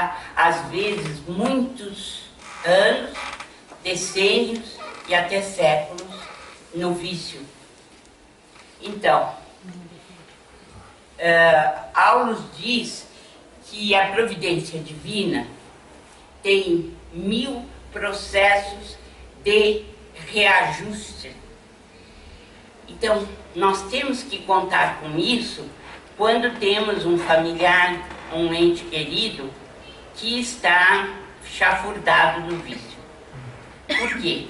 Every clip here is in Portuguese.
passar, às vezes, muitos anos, decênios e até séculos no vício. Então, Aulus diz que a providência divina tem 1000 processos de reajuste. Então, nós temos que contar com isso quando temos um familiar, um ente querido, que está chafurdado no vício. Por quê?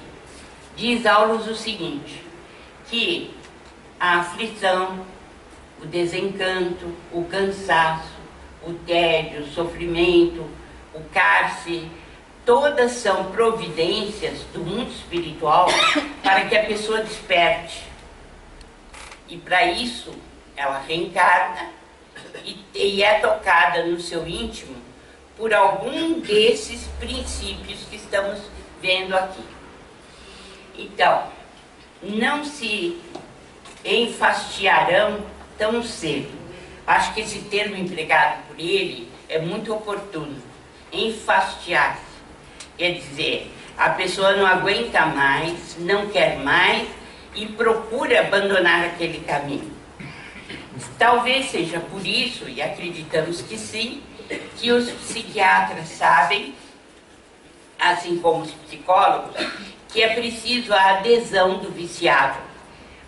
Diz Aulus o seguinte, que a aflição, o desencanto, o cansaço, o tédio, o sofrimento, o cárcere, todas são providências do mundo espiritual para que a pessoa desperte. E para isso, ela reencarna e é tocada no seu íntimo por algum desses princípios que estamos vendo aqui. Então, não se enfastiarão tão cedo. Acho que esse termo empregado por ele é muito oportuno. Enfastiar-se. Quer dizer, a pessoa não aguenta mais, não quer mais e procura abandonar aquele caminho. Talvez seja por isso, e acreditamos que sim, que os psiquiatras sabem, assim como os psicólogos, que é preciso a adesão do viciado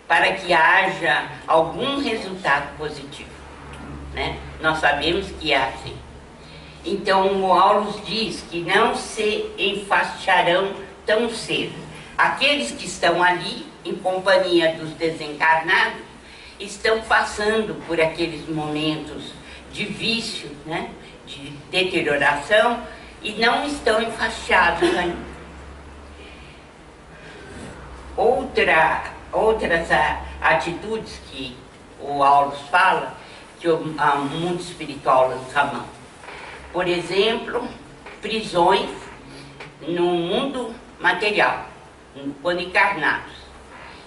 para que haja algum resultado positivo, né? Nós sabemos que é assim. Então, o Aulus diz que não se enfastiarão tão cedo. Aqueles que estão ali, em companhia dos desencarnados, estão passando por aqueles momentos de vício, né? De deterioração, e não estão enfastiados ainda. Outras atitudes que o Aulus fala, que o mundo espiritual lança a mão. Por exemplo, prisões no mundo material, quando encarnados.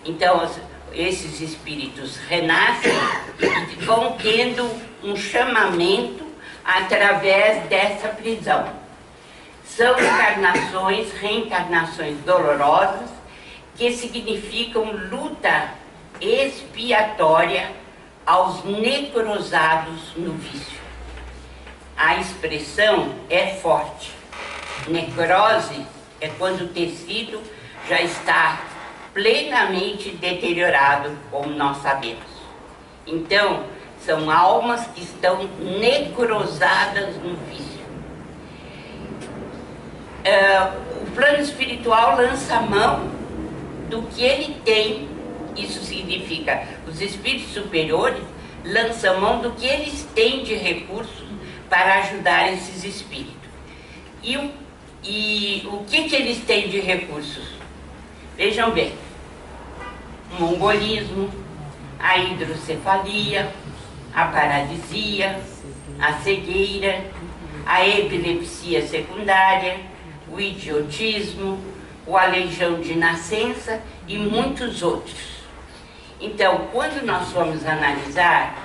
Então, esses espíritos renascem e vão tendo um chamamento através dessa prisão. São encarnações, reencarnações dolorosas, que significam luta expiatória aos necrosados no vício. A expressão é forte. Necrose é quando o tecido já está plenamente deteriorado, como nós sabemos. Então, são almas que estão necrosadas no vício. O plano espiritual lança a mão do que ele tem. Isso significa, os espíritos superiores lançam mão do que eles têm de recursos para ajudar esses espíritos. E o que eles têm de recursos? Vejam bem, o mongolismo, a hidrocefalia, a paralisia, a cegueira, a epilepsia secundária, o idiotismo, o aleijão de nascença e muitos outros. Então, quando nós formos analisar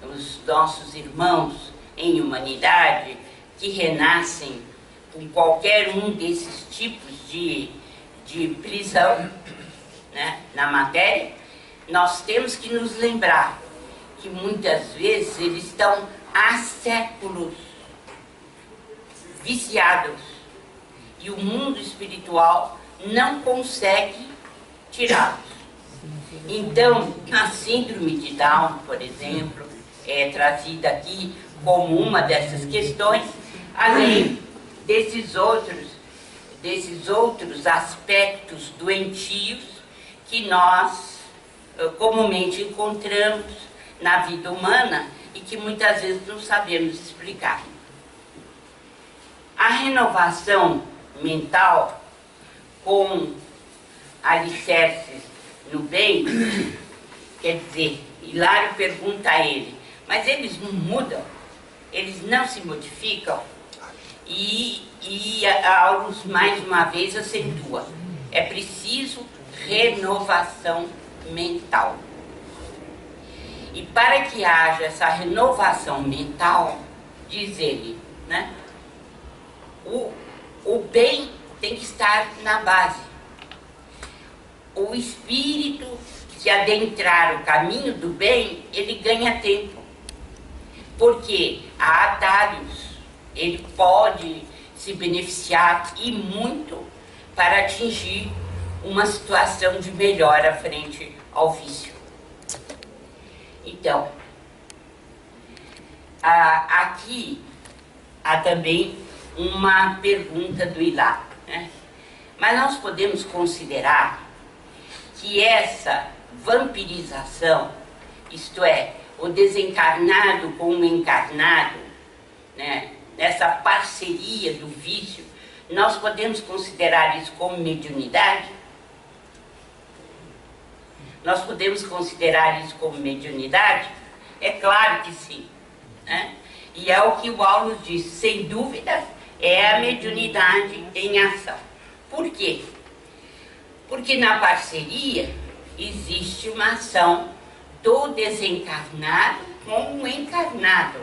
os nossos irmãos em humanidade que renascem com qualquer um desses tipos de prisão, né, na matéria, nós temos que nos lembrar que muitas vezes eles estão há séculos viciados e o mundo espiritual não consegue tirá-los. Então, a síndrome de Down, por exemplo, é trazida aqui como uma dessas questões, além desses outros aspectos doentios que nós comumente encontramos na vida humana e que muitas vezes não sabemos explicar. A renovação mental com alicerces no bem, quer dizer, Hilário pergunta a ele, mas eles não mudam? Eles não se modificam? E Aulus mais uma vez acentua, é preciso renovação mental. E para que haja essa renovação mental, diz ele, né, o bem tem que estar na base. O espírito que adentrar o caminho do bem, ele ganha tempo. Porque há atalhos, ele pode se beneficiar e muito para atingir uma situação de melhora frente ao vício. Então, aqui há também uma pergunta do Ilá, né? Mas nós podemos considerar que essa vampirização, isto é, o desencarnado com o encarnado, né, nessa parceria do vício, nós podemos considerar isso como mediunidade? Nós podemos considerar isso como mediunidade? É claro que sim, né? E é o que o Aulus diz, sem dúvida, é a mediunidade em ação. Por quê? Porque na parceria existe uma ação do desencarnado com o encarnado.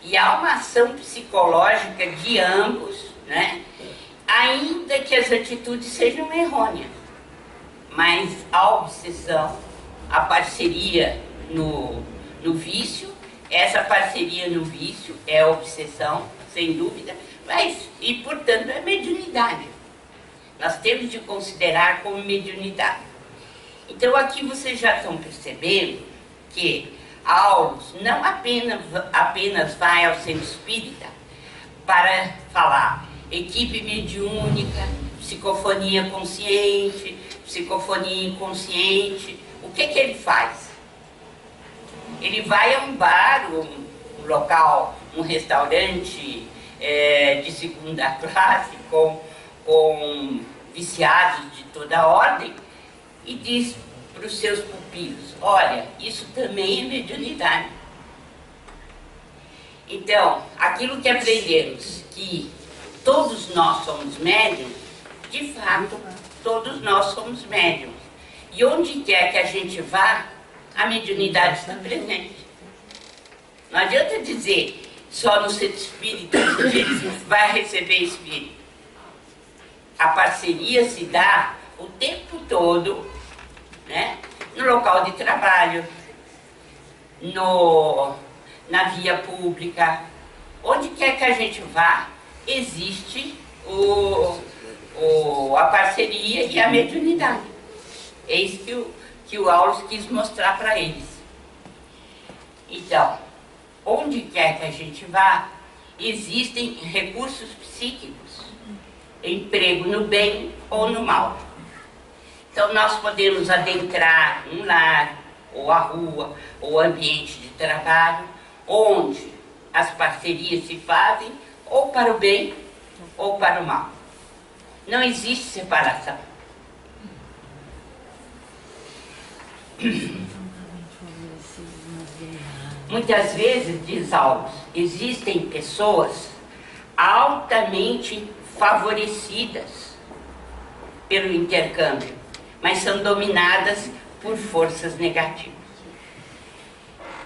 E há uma ação psicológica de ambos, né? Ainda que as atitudes sejam errôneas. Mas a obsessão, a parceria no vício, essa parceria no vício é a obsessão, sem dúvida, mas, e portanto é mediunidade. Nós temos de considerar como mediunidade. Então aqui vocês já estão percebendo que Aulus não apenas vai ao centro espírita para falar equipe mediúnica, psicofonia consciente, psicofonia inconsciente. O que ele faz? Ele vai a um bar, um local, um restaurante de segunda classe com viciados de toda ordem e diz para os seus pupilos, olha, isso também é mediunidade. Então, aquilo que aprendemos, que todos nós somos médiums, de fato, todos nós somos médiums. E onde quer que a gente vá, a mediunidade está presente. Não adianta dizer, só no centro espírita a gente vai receber espírito. A parceria se dá o tempo todo, né? No local de trabalho, na via pública, onde quer que a gente vá, existe a parceria e a mediunidade. É isso que o Aulus quis mostrar para eles. Então, onde quer que a gente vá, existem recursos psíquicos, emprego no bem ou no mal. Então nós podemos adentrar um lar, ou a rua, ou o ambiente de trabalho, onde as parcerias se fazem ou para o bem ou para o mal. Não existe separação. Muitas vezes, diz Aulus, existem pessoas altamente favorecidas pelo intercâmbio, mas são dominadas por forças negativas.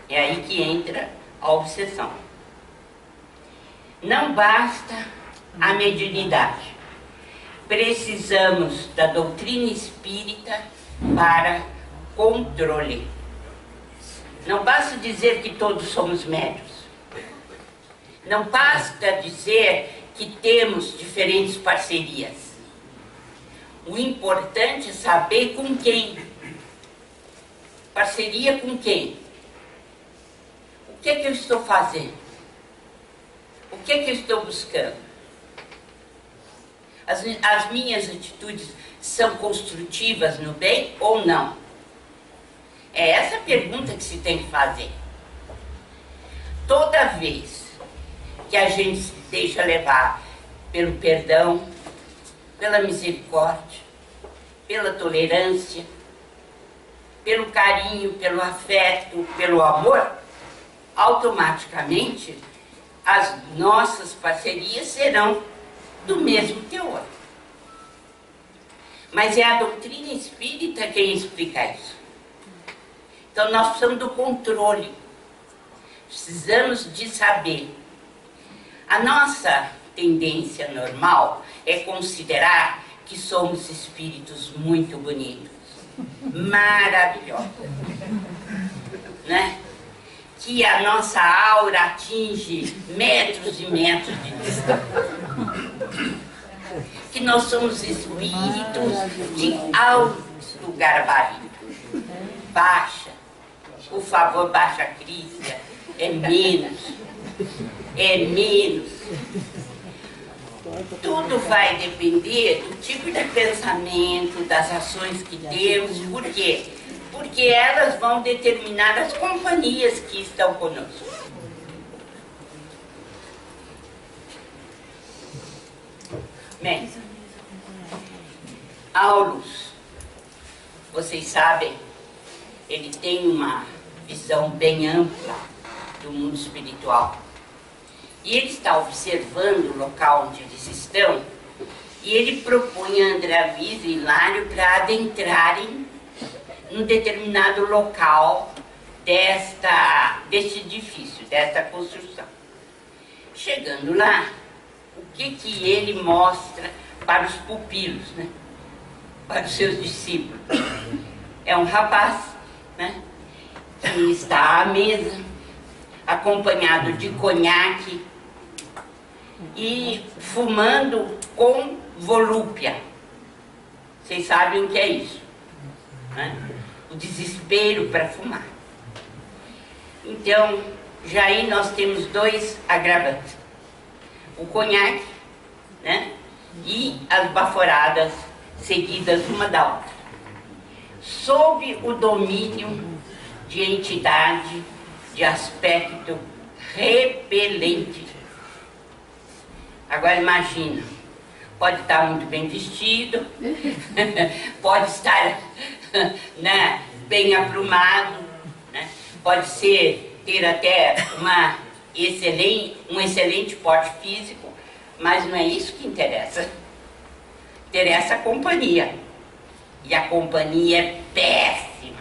É aí que entra a obsessão. Não basta a mediunidade. Precisamos da doutrina espírita para controle. Não basta dizer que todos somos médiuns. Não basta dizer que temos diferentes parcerias. O importante é saber com quem. Parceria com quem? O que é que eu estou fazendo? O que é que eu estou buscando? As minhas atitudes são construtivas no bem ou não? É essa a pergunta que se tem que fazer. Toda vez que a gente se deixa levar pelo perdão, pela misericórdia, pela tolerância, pelo carinho, pelo afeto, pelo amor, automaticamente as nossas parcerias serão do mesmo teor. Mas é a doutrina espírita quem explica isso. Então nós precisamos do controle. Precisamos de saber. A nossa tendência normal é considerar que somos espíritos muito bonitos, maravilhosos, né? Que a nossa aura atinge metros e metros de distância, que nós somos espíritos de alto gabarito. Baixa, por favor, baixa, Crícia, é menos. Tudo vai depender do tipo de pensamento, das ações que temos. Por quê? Porque elas vão determinar as companhias que estão conosco. Bem, Aulus, vocês sabem, ele tem uma visão bem ampla do mundo espiritual. E ele está observando o local onde eles estão, e ele propõe a André Luiz e Hilário para adentrarem num determinado local deste edifício, desta construção. Chegando lá, o que ele mostra para os pupilos, né? Para os seus discípulos? É um rapaz, né? Que está à mesa, acompanhado de conhaque e fumando com volúpia. Vocês sabem o que é isso, né? O desespero para fumar. Então, já aí nós temos dois agravantes: o conhaque, né? E as baforadas seguidas uma da outra, sob o domínio de entidade de aspecto repelente. Agora imagina, pode estar muito bem vestido, pode estar, né, bem aprumado, né, pode ter até um excelente porte físico, mas não é isso que interessa. Interessa a companhia. E a companhia é péssima,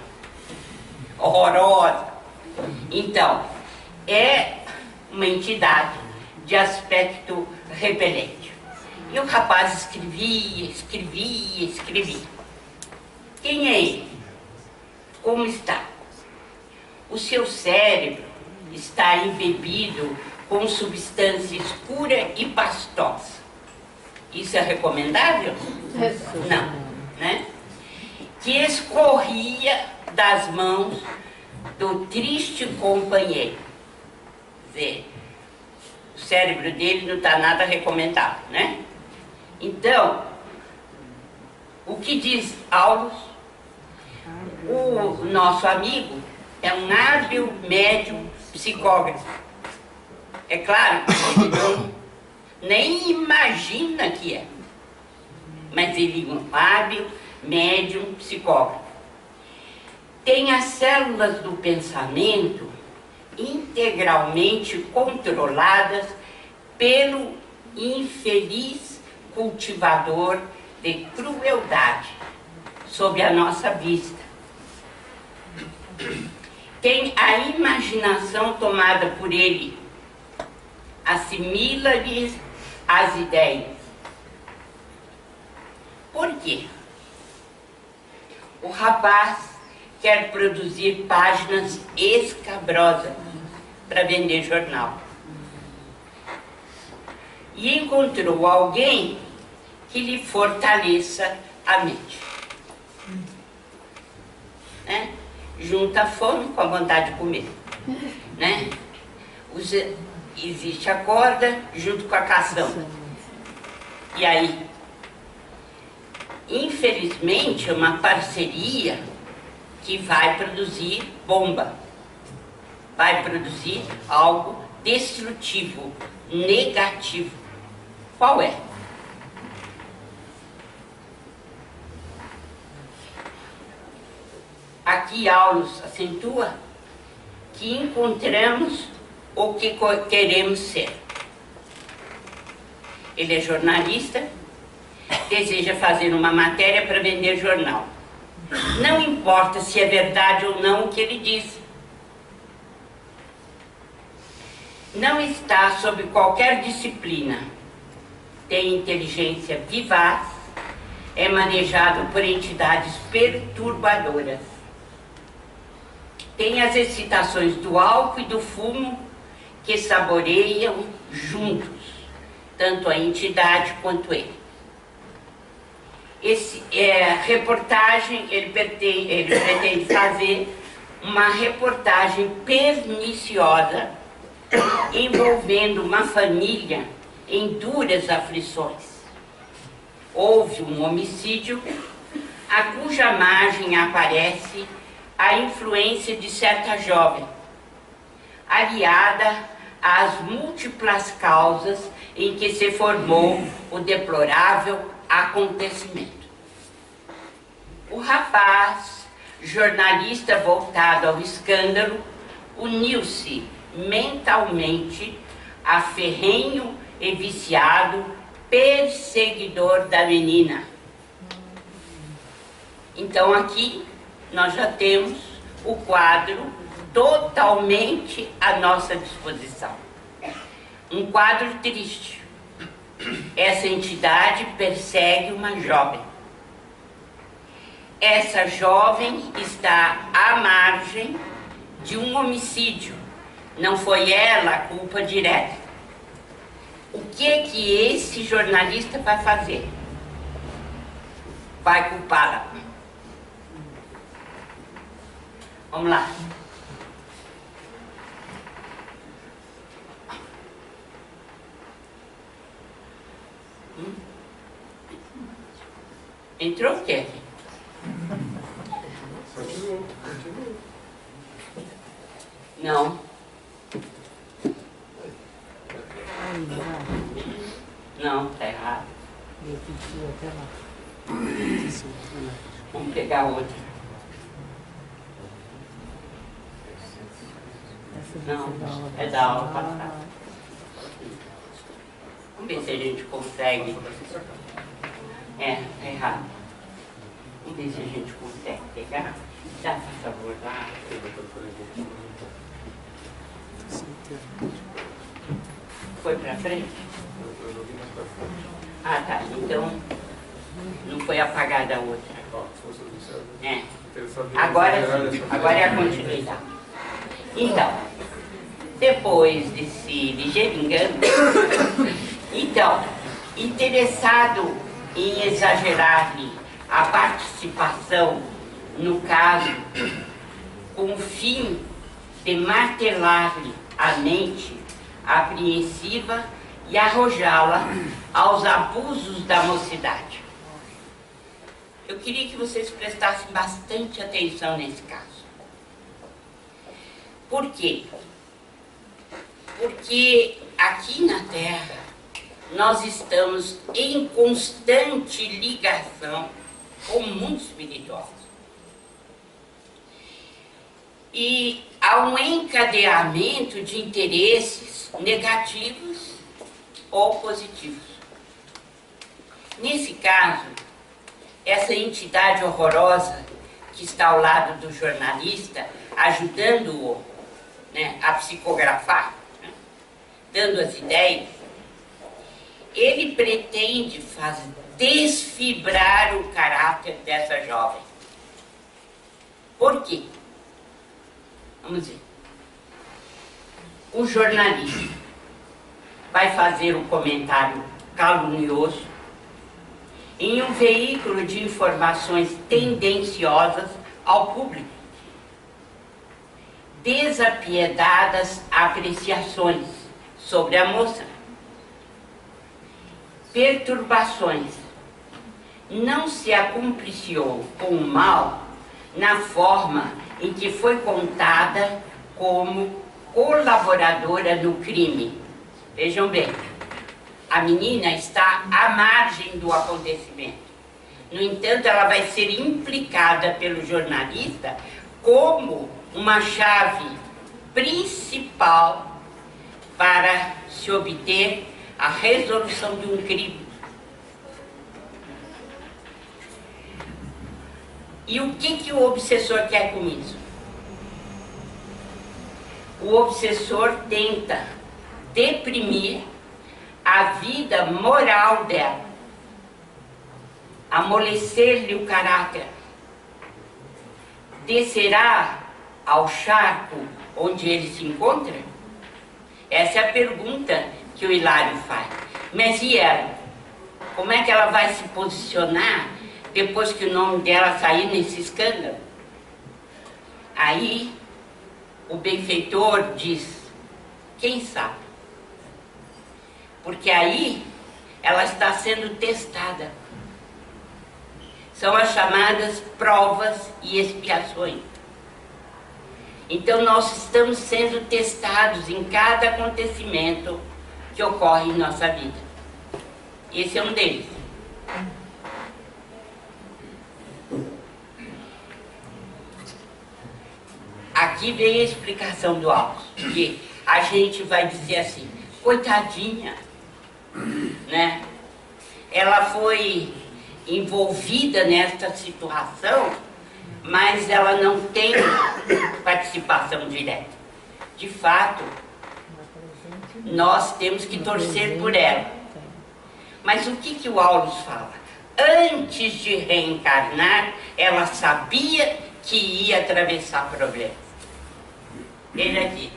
horrorosa. Então, é uma entidade de aspecto repelente. E o rapaz escrevia. Quem é ele? Como está? O seu cérebro está embebido com substância escura e pastosa. Isso é recomendável? Não, né? Que escorria das mãos do triste companheiro. Quer dizer, o cérebro dele não está nada recomendável, né? Então, o que diz Aulus? O nosso amigo é um hábil médium psicógrafo. É claro que ele nem imagina que é, mas ele é um hábil médium psicógrafo. Tem as células do pensamento integralmente controladas pelo infeliz cultivador de crueldade sob a nossa vista. Tem a imaginação tomada por ele, assimila-lhes as ideias. Por quê? O rapaz quer produzir páginas escabrosas para vender jornal. E encontrou alguém que lhe fortaleça a mente. Né? Junta a fome com a vontade de comer. Né? Existe a corda junto com a cação. E aí, infelizmente, é uma parceria que vai produzir bomba. Vai produzir algo destrutivo, negativo. Qual é? Aqui Aulus acentua que encontramos o que queremos ser. Ele é jornalista, deseja fazer uma matéria para vender jornal. Não importa se é verdade ou não o que ele diz. Não está sob qualquer disciplina, tem inteligência vivaz, é manejado por entidades perturbadoras. Tem as excitações do álcool e do fumo que saboreiam juntos, tanto a entidade quanto ele. Reportagem, ele pretende fazer uma reportagem perniciosa envolvendo uma família em duras aflições. Houve um homicídio, a cuja margem aparece a influência de certa jovem, aliada às múltiplas causas em que se formou o deplorável acontecimento. O rapaz, jornalista voltado ao escândalo, uniu-se mentalmente a ferrenho e viciado perseguidor da menina. Então aqui nós já temos o quadro totalmente à nossa disposição. Um quadro triste. Essa entidade persegue uma jovem. Essa jovem está à margem de um homicídio. Não foi ela a culpa direta. O que esse jornalista vai fazer? Vai culpá-la. Vamos lá. Entrou o quê? Não. Não, tá errado. Vamos pegar outra. Não, é da aula passada. Vamos ver se a gente consegue. Tá errado. Vamos ver se a gente consegue pegar. Dá, por favor, lá. Foi pra frente? Ah, tá. Então, não foi apagada a outra. Agora sim. Agora é a continuidade. Então, depois desse ligeiro engano, então, interessado em exagerar-lhe a participação no caso, com o fim de martelar-lhe a mente apreensiva e arrojá-la aos abusos da mocidade. Eu queria que vocês prestassem bastante atenção nesse caso. Por quê? Porque aqui na Terra nós estamos em constante ligação com o mundo espiritual. E há um encadeamento de interesses negativos ou positivos. Nesse caso, essa entidade horrorosa que está ao lado do jornalista, ajudando-o, né, a psicografar, né, dando as ideias, ele pretende desfibrar o caráter dessa jovem. Por quê? Vamos ver. O jornalista vai fazer um comentário calunioso em um veículo de informações tendenciosas ao público. Desapiedadas apreciações sobre a moça. Perturbações. Não se acumpliciou com o mal na forma em que foi contada como colaboradora no crime. Vejam bem, a menina está à margem do acontecimento. No entanto, ela vai ser implicada pelo jornalista como uma chave principal para se obter a resolução de um crime. E o que o obsessor quer com isso? O obsessor tenta deprimir a vida moral dela, amolecer-lhe o caráter. Descerá ao charco onde ele se encontra? Essa é a pergunta que o Hilário faz. Mas e ela? Como é que ela vai se posicionar depois que o nome dela sair nesse escândalo? Aí o benfeitor diz, quem sabe? Porque aí ela está sendo testada. São as chamadas provas e expiações. Então nós estamos sendo testados em cada acontecimento que ocorre em nossa vida. Esse é um deles. Aqui vem a explicação do Alves, que a gente vai dizer assim, coitadinha, né? Ela foi envolvida nesta situação, mas ela não tem participação direta. De fato, nós temos que torcer por ela. Mas o que o Aulus fala? Antes de reencarnar, ela sabia que ia atravessar problemas. Ele aqui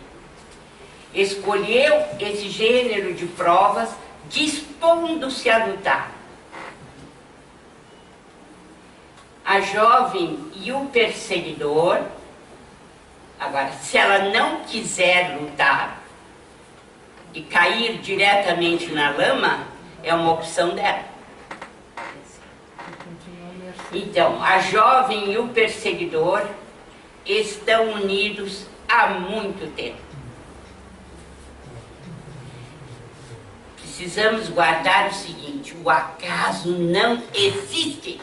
escolheu esse gênero de provas, dispondo-se a lutar. A jovem e o perseguidor. Agora, se ela não quiser lutar e cair diretamente na lama, é uma opção dela. Então, a jovem e o perseguidor estão unidos há muito tempo. Precisamos guardar o seguinte, o acaso não existe.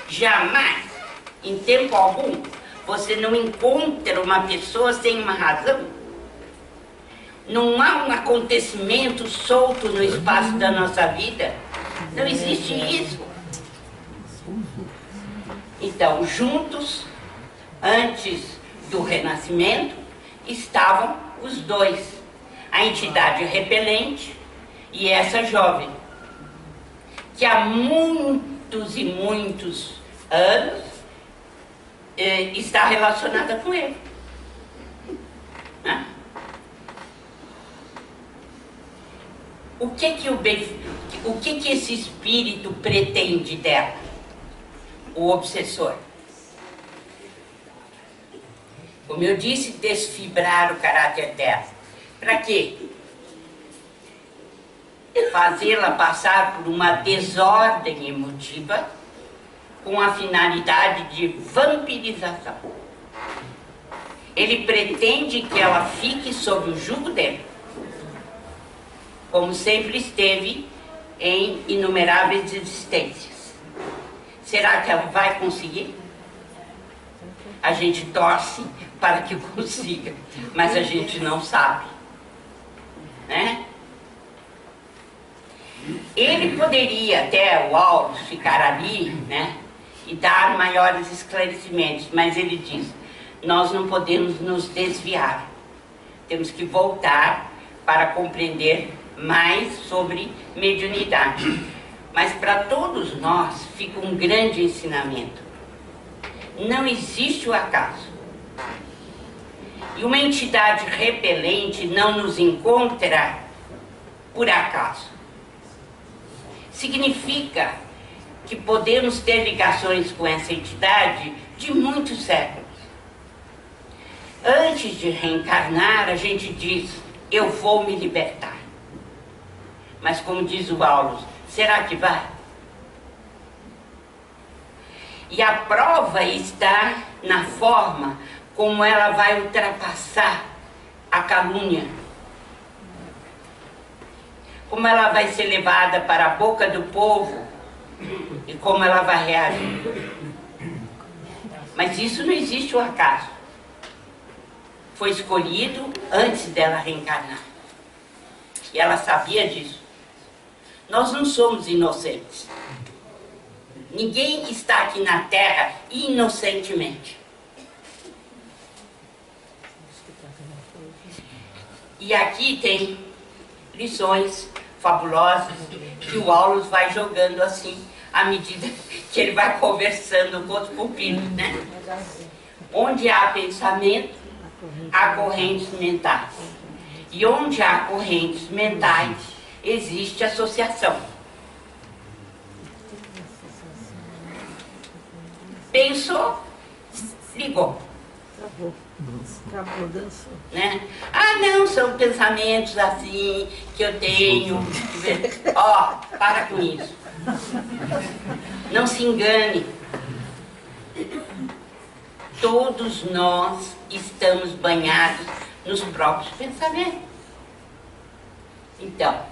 Jamais, em tempo algum, você não encontra uma pessoa sem uma razão. Não há um acontecimento solto no espaço da nossa vida. Não existe isso. Então, juntos, antes do renascimento, estavam os dois. A entidade repelente e essa jovem, que há muitos e muitos anos está relacionada com ele. Né? O que esse espírito pretende dela? O obsessor. Como eu disse, desfibrar o caráter dela. Para quê? Fazê-la passar por uma desordem emotiva com a finalidade de vampirização. Ele pretende que ela fique sob o jugo dele, como sempre esteve em inumeráveis existências. Será que ela vai conseguir? A gente torce para que consiga, mas a gente não sabe. Né? Ele poderia até o Aulus ficar ali, né, e dar maiores esclarecimentos, mas ele diz, nós não podemos nos desviar, temos que voltar para compreender mais sobre mediunidade. Mas para todos nós fica um grande ensinamento. Não existe o acaso. E uma entidade repelente não nos encontra por acaso. Significa que podemos ter ligações com essa entidade de muitos séculos. Antes de reencarnar, a gente diz, eu vou me libertar. Mas como diz o Aulus, será que vai? E a prova está na forma como ela vai ultrapassar a calúnia. Como ela vai ser levada para a boca do povo e como ela vai reagir. Mas isso não existe o acaso. Foi escolhido antes dela reencarnar. E ela sabia disso. Nós não somos inocentes. Ninguém está aqui na Terra inocentemente. E aqui tem lições fabulosas que o Aulus vai jogando assim, à medida que ele vai conversando com os pupilos, né? Onde há pensamento, há correntes mentais. E onde há correntes mentais, existe associação. Pensou, ligou. Acabou, dançou. Né? Ah, não, são pensamentos assim que eu tenho. Ó, para com isso. Não se engane. Todos nós estamos banhados nos próprios pensamentos. Então,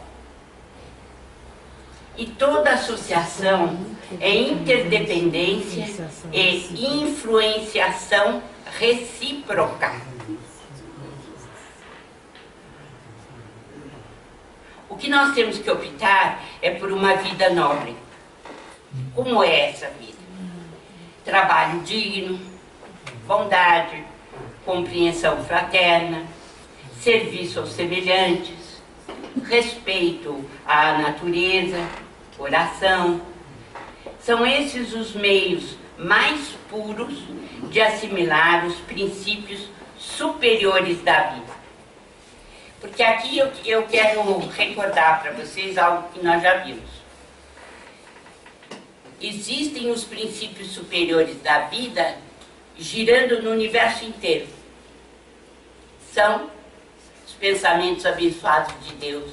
e toda associação é interdependência e influenciação recíproca. O que nós temos que optar é por uma vida nobre. Como é essa vida? Trabalho digno, bondade, compreensão fraterna, serviço aos semelhantes, respeito à natureza, oração. São esses os meios mais puros de assimilar os princípios superiores da vida. Porque aqui eu quero recordar para vocês algo que nós já vimos. Existem os princípios superiores da vida girando no universo inteiro. São os pensamentos abençoados de Deus.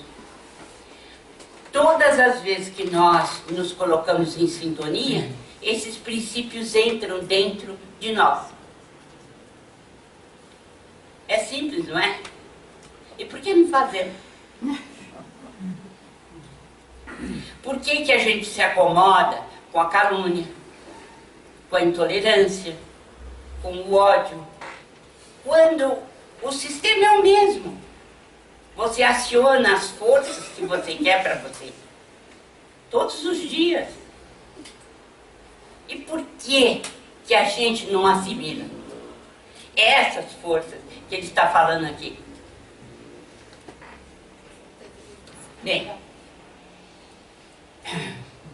Todas as vezes que nós nos colocamos em sintonia, esses princípios entram dentro de nós. É simples, não é? E por que não fazemos? Por que a gente se acomoda com a calúnia, com a intolerância, com o ódio, quando o sistema é o mesmo? Você aciona as forças que você quer para você, todos os dias. E por que a gente não assimila essas forças que ele está falando aqui? Bem,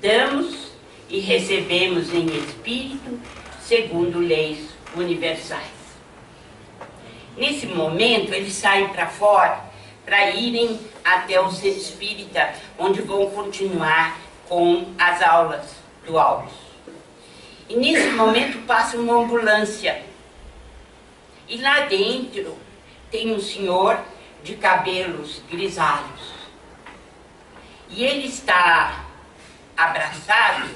damos e recebemos em espírito segundo leis universais. Nesse momento, eles saem para fora para irem até o centro espírita, onde vão continuar com as aulas do Aulus. E nesse momento passa uma ambulância. E lá dentro tem um senhor de cabelos grisalhos. E ele está abraçado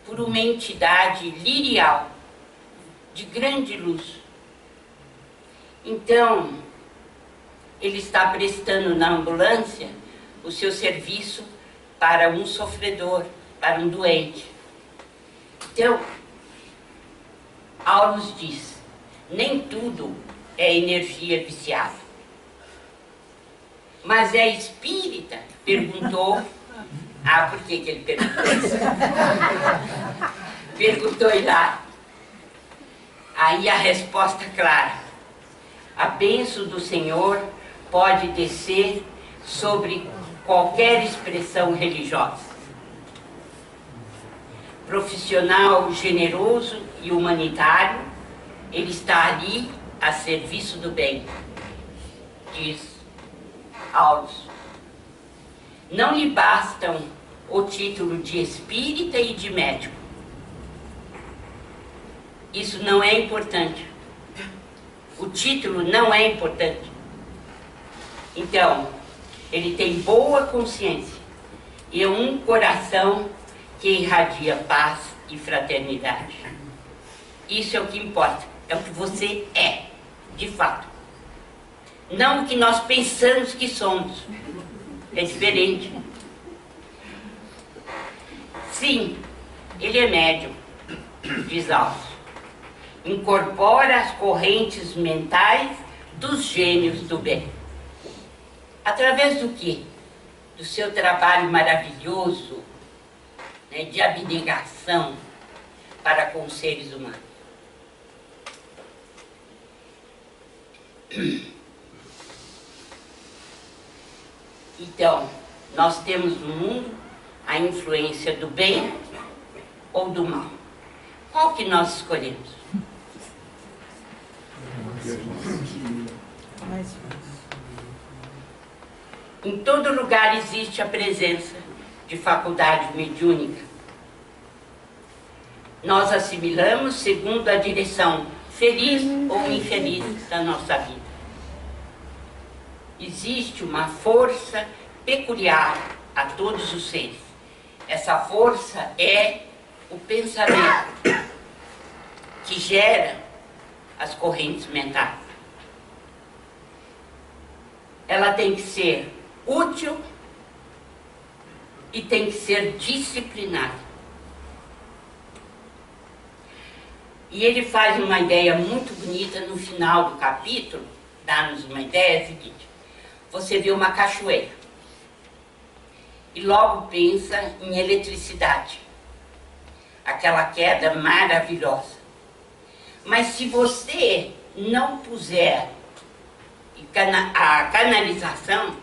por uma entidade lirial, de grande luz. Então, ele está prestando na ambulância o seu serviço para um sofredor, para um doente. Então, Aulus diz, nem tudo é energia viciada. Mas é espírita? Perguntou. Ah, por que ele perguntou isso? Perguntou lá. Aí a resposta clara. A bênção do Senhor pode descer sobre qualquer expressão religiosa. Profissional generoso e humanitário, ele está ali a serviço do bem, diz Aulus. Não lhe bastam o título de espírita e de médico. Isso não é importante. O título não é importante. Então, ele tem boa consciência e um coração que irradia paz e fraternidade. Isso é o que importa, é o que você é, de fato. Não o que nós pensamos que somos. É diferente. Sim, ele é médium, diz Aulus. Incorpora as correntes mentais dos gênios do bem. Através do quê? Do seu trabalho maravilhoso, né, de abnegação para com os seres humanos. Então, nós temos no mundo a influência do bem ou do mal. Qual que nós escolhemos? Em todo lugar existe a presença de faculdade mediúnica. Nós assimilamos segundo a direção feliz ou infeliz da nossa vida. Existe uma força peculiar a todos os seres. Essa força é o pensamento que gera as correntes mentais. Ela tem que ser útil e tem que ser disciplinada. E ele faz uma ideia muito bonita no final do capítulo, dá-nos uma ideia seguinte: você vê uma cachoeira e logo pensa em eletricidade, aquela queda maravilhosa. Mas se você não puser a canalização,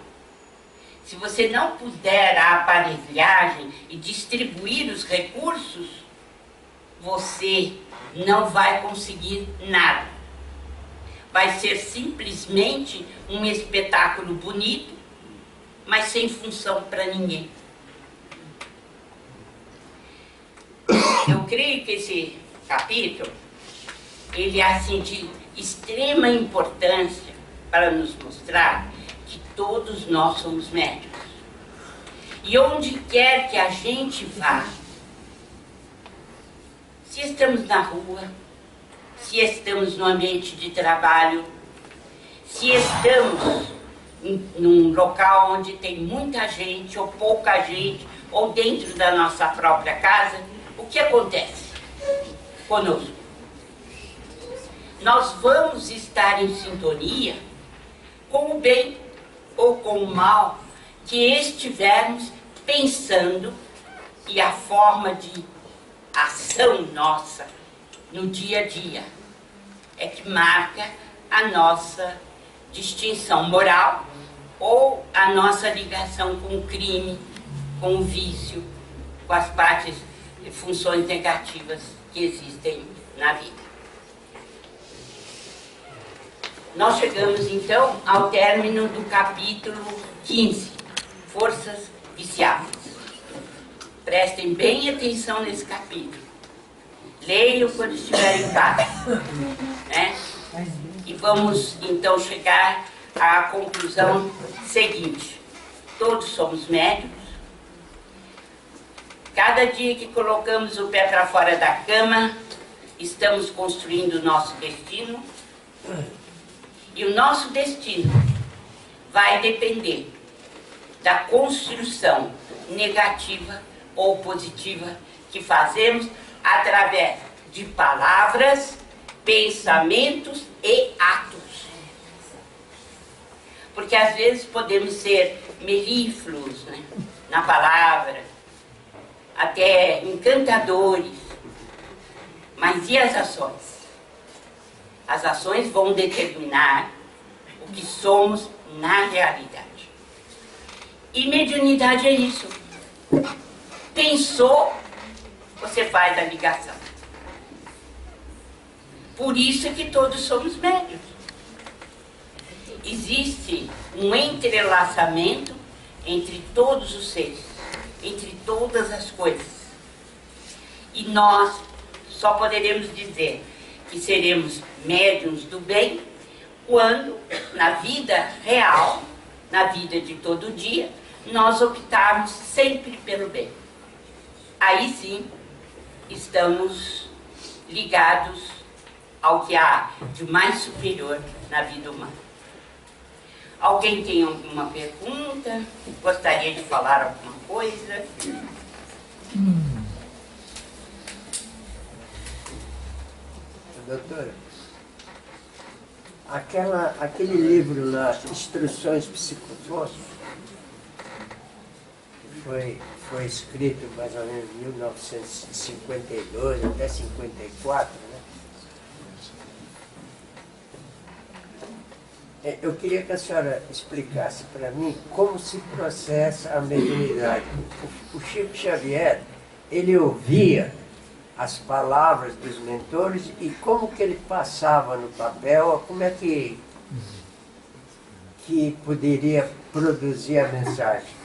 se você não puder a aparelhagem e distribuir os recursos, você não vai conseguir nada. Vai ser simplesmente um espetáculo bonito, mas sem função para ninguém. Eu creio que esse capítulo, ele é assim de extrema importância para nos mostrar que todos nós somos médiuns. E onde quer que a gente vá, se estamos na rua, se estamos no ambiente de trabalho, se estamos num local onde tem muita gente ou pouca gente, ou dentro da nossa própria casa, o que acontece conosco? Nós vamos estar em sintonia com o bem ou com o mal que estivermos pensando, e a forma de ação nossa no dia a dia é que marca a nossa distinção moral ou a nossa ligação com o crime, com o vício, com as partes e funções negativas que existem na vida. Nós chegamos então ao término do capítulo 15, Forças Viciadas. Prestem bem atenção nesse capítulo. Leiam quando estiverem em casa, né? E vamos então chegar à conclusão seguinte: todos somos médiuns. Cada dia que colocamos o pé para fora da cama, estamos construindo o nosso destino. E o nosso destino vai depender da construção negativa ou positiva que fazemos através de palavras, pensamentos e atos. Porque às vezes podemos ser melífluos, né, na palavra, até encantadores, mas e as ações? As ações vão determinar o que somos na realidade. E mediunidade é isso. Pensou, você faz a ligação. Por isso é que todos somos médiuns. Existe um entrelaçamento entre todos os seres, entre todas as coisas. E nós só poderemos dizer que seremos médiuns do bem quando, na vida real, na vida de todo dia, nós optarmos sempre pelo bem. Aí sim, estamos ligados ao que há de mais superior na vida humana. Alguém tem alguma pergunta? Gostaria de falar alguma coisa? Doutora, aquele livro lá, Instruções Psicofósicas, foi escrito mais ou menos em 1952 até 54, né? Eu queria que a senhora explicasse para mim como se processa a mediunidade. O Chico Xavier, ele ouvia as palavras dos mentores e como que ele passava no papel, como é que poderia produzir a mensagem.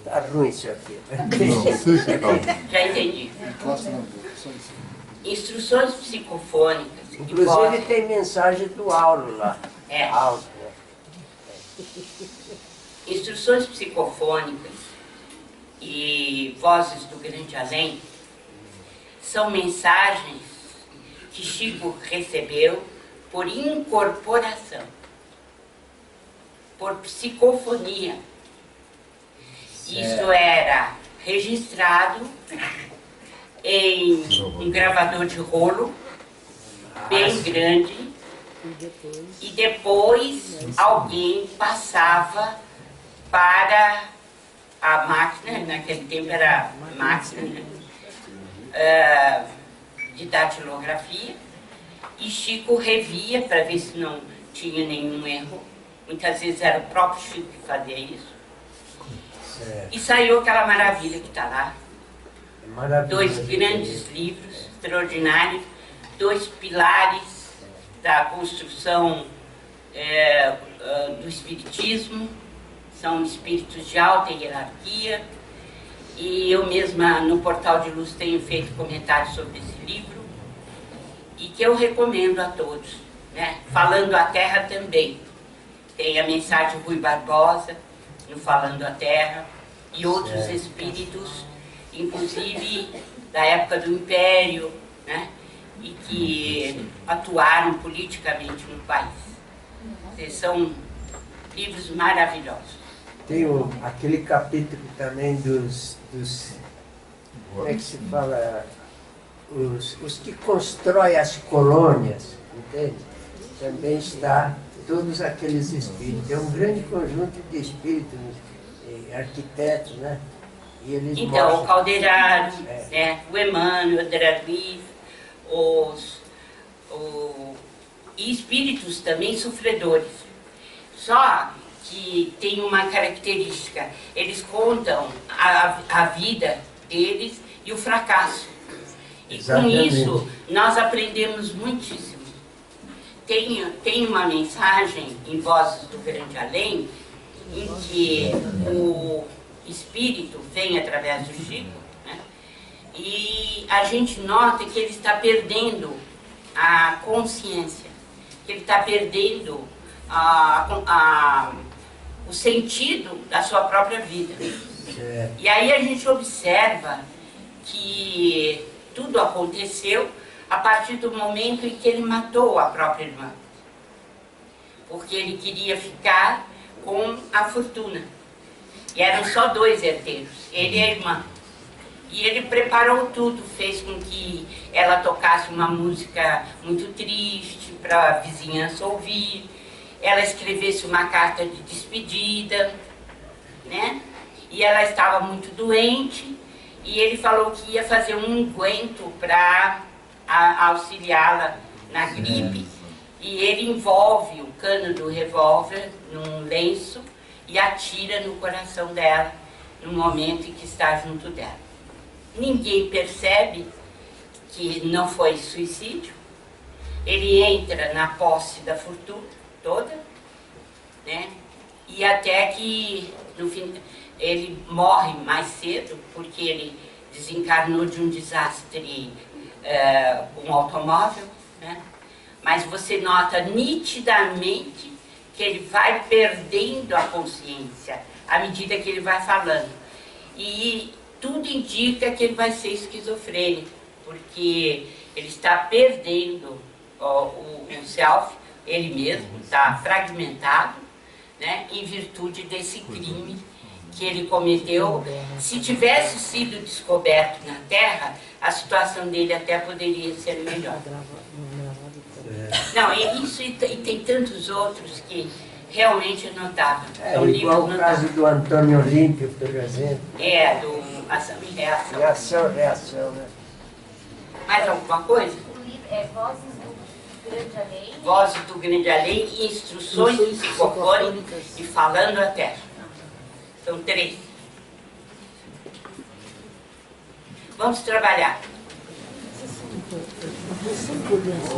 Tá ruim isso aqui. Já entendi. Instruções psicofônicas. Inclusive tem mensagem do Auro lá. É. Auro, né? Instruções psicofônicas e vozes do grande além são mensagens que Chico recebeu por incorporação, por psicofonia. Isso era registrado em um gravador de rolo bem grande e depois alguém passava para a máquina, naquele tempo era máquina, né? De datilografia, e Chico revia para ver se não tinha nenhum erro. Muitas vezes era o próprio Chico que fazia isso. E saiu aquela maravilha que está lá. Dois grandes livros extraordinários, dois pilares da construção do Espiritismo, são espíritos de alta hierarquia, e eu mesma no Portal de Luz tenho feito comentários sobre esse livro, e que eu recomendo a todos, né? Falando a Terra também. Tem a mensagem Rui Barbosa, no Falando a Terra, e outros espíritos, inclusive da época do Império, né? E que atuaram politicamente no país. São livros maravilhosos. Tem aquele capítulo também dos como é que se fala? Os que constroem as colônias, entende? Também está todos aqueles espíritos. É um grande conjunto de espíritos, arquitetos, né? E eles então, mostram... o Calderaro, né? O Emmanuel, o André Luiz, e espíritos também sofredores. Só que tem uma característica, eles contam a vida deles e o fracasso. E Exatamente. Com isso, nós aprendemos muitíssimo. Tem uma mensagem em Vozes do Grande Além, em que o espírito vem através do Chico, né? E a gente nota que ele está perdendo a consciência, que ele está perdendo o sentido da sua própria vida. E aí a gente observa que tudo aconteceu a partir do momento em que ele matou a própria irmã, porque ele queria ficar com a fortuna. E eram só dois herdeiros, ele e a irmã. E ele preparou tudo, fez com que ela tocasse uma música muito triste para a vizinhança ouvir, ela escrevesse uma carta de despedida, né? E ela estava muito doente, e ele falou que ia fazer um unguento para auxiliá-la na gripe. E ele envolve o cano do revólver num lenço e atira no coração dela, no momento em que está junto dela. Ninguém percebe que não foi suicídio. Ele entra na posse da fortuna toda, né? E até que, no fim, ele morre mais cedo, porque ele desencarnou de um desastre, um automóvel, né? Mas você nota nitidamente que ele vai perdendo a consciência à medida que ele vai falando. E tudo indica que ele vai ser esquizofrênico, porque ele está perdendo o self, ele mesmo está fragmentado, né, em virtude desse crime que ele cometeu. Se tivesse sido descoberto na Terra, a situação dele até poderia ser melhor. Não, e isso e tem tantos outros que realmente é notável. Igual o caso do Antônio Olímpio, por exemplo. Do Ação e Reação. Ação e Reação, né? Mais alguma coisa? O livro é Vozes do... grande além. Vozes do grande além e instruções psicofônicas e falando a terra. São 3. Vamos trabalhar.